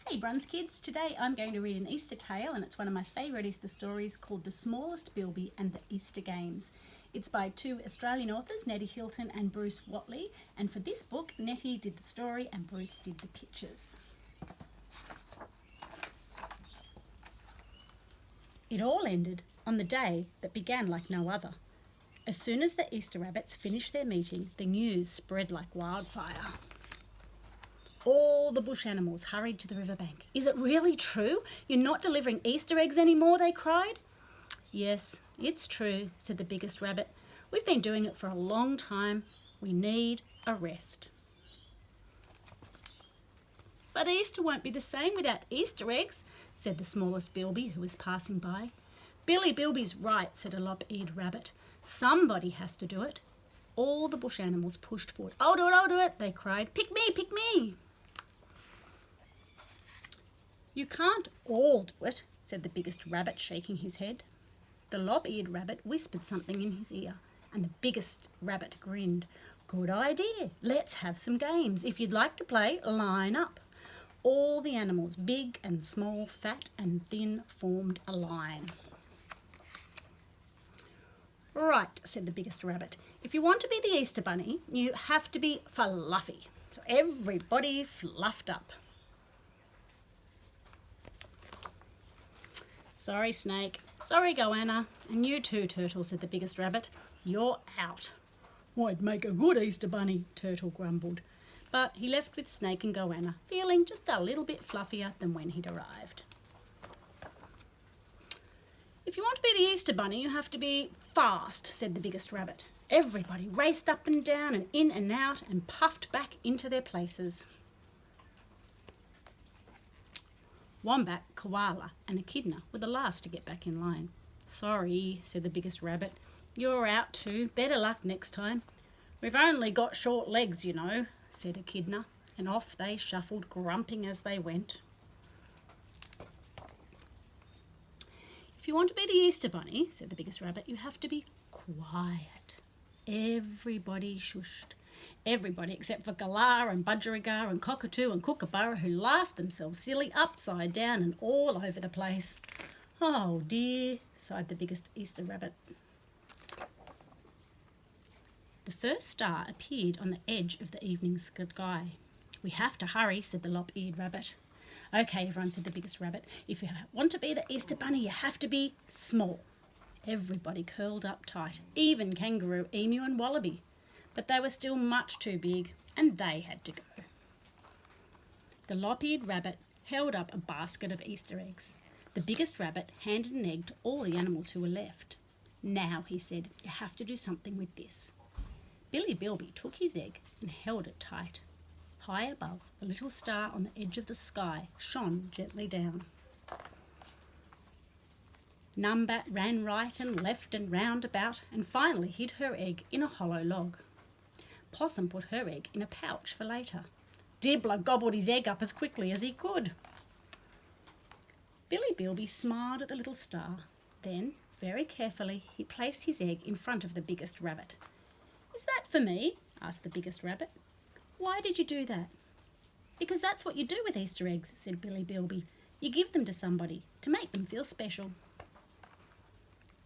Hey Bruns kids, today I'm going to read an Easter tale and it's one of my favourite Easter stories called The Smallest Bilby and the Easter Games. It's by two Australian authors, Nette Hilton and Bruce Whatley, and for this book Nette did the story and Bruce did the pictures. It all ended on the day that began like no other. As soon as the Easter rabbits finished their meeting, the news spread like wildfire. All the bush animals hurried to the riverbank. "Is it really true? You're not delivering Easter eggs anymore?" they cried. "Yes, it's true," said the biggest rabbit. "We've been doing it for a long time. We need a rest." "But Easter won't be the same without Easter eggs," said the smallest Bilby, who was passing by. "Bilby's right," said a lop-eared rabbit. "Somebody has to do it." All the bush animals pushed forward. I'll do it," they cried. "Pick me, pick me." "You can't all do it," said the biggest rabbit, shaking his head. The lop-eared rabbit whispered something in his ear, and the biggest rabbit grinned. "Good idea. Let's have some games. If you'd like to play, line up." All the animals, big and small, fat and thin, formed a line. "Right," said the biggest rabbit. "If you want to be the Easter bunny, you have to be fluffy." So everybody fluffed up. "Sorry, Snake. Sorry, Goanna. And you too, Turtle," said the biggest rabbit. "You're out." "I'd make a good Easter bunny," Turtle grumbled. But he left with Snake and Goanna, feeling just a little bit fluffier than when he'd arrived. "If you want to be the Easter bunny, you have to be fast," said the biggest rabbit. Everybody raced up and down and in and out and puffed back into their places. Wombat, Koala and Echidna were the last to get back in line. "Sorry," said the biggest rabbit. "You're out too. Better luck next time." "We've only got short legs, you know," said Echidna, and off they shuffled, grumping as they went. "If you want to be the Easter bunny," said the biggest rabbit, "you have to be quiet." Everybody shushed. Everybody except for Galah and Budgerigar and Cockatoo and Kookaburra, who laughed themselves silly upside down and all over the place. "Oh dear," sighed the biggest Easter rabbit. The first star appeared on the edge of the evening sky. "We have to hurry," said the lop-eared rabbit. "Okay, everyone," said the biggest rabbit. "If you want to be the Easter bunny, you have to be small." Everybody curled up tight, even Kangaroo, Emu and Wallaby. But they were still much too big, and they had to go. The lop-eared rabbit held up a basket of Easter eggs. The biggest rabbit handed an egg to all the animals who were left. "Now," he said, "you have to do something with this." Bilby took his egg and held it tight. High above, a little star on the edge of the sky shone gently down. Numbat ran right and left and round about and finally hid her egg in a hollow log. Possum put her egg in a pouch for later. Dibbler gobbled his egg up as quickly as he could. Bilby smiled at the little star. Then, very carefully, he placed his egg in front of the biggest rabbit. "Is that for me?" asked the biggest rabbit. "Why did you do that?" "Because that's what you do with Easter eggs," said Bilby. "You give them to somebody to make them feel special."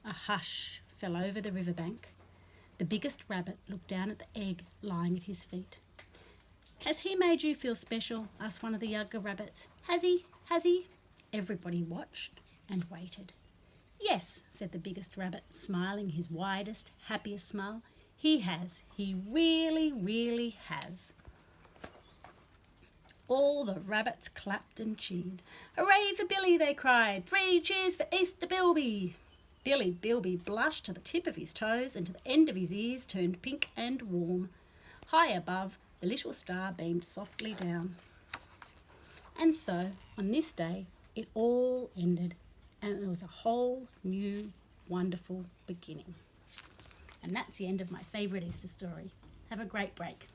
A hush fell over the riverbank. The biggest rabbit looked down at the egg lying at his feet. "Has he made you feel special?" asked one of the younger rabbits. Has he? Everybody watched and waited. "Yes," said the biggest rabbit, smiling his widest, happiest smile. "He has. He really, really has." All the rabbits clapped and cheered. "Hooray for Billy," they cried. "3 cheers for Easter Bilby." Bilby blushed to the tip of his toes and to the end of his ears turned pink and warm. High above, the little star beamed softly down. And so, on this day, it all ended, and there was a whole new, wonderful beginning. And that's the end of my favourite Easter story. Have a great break.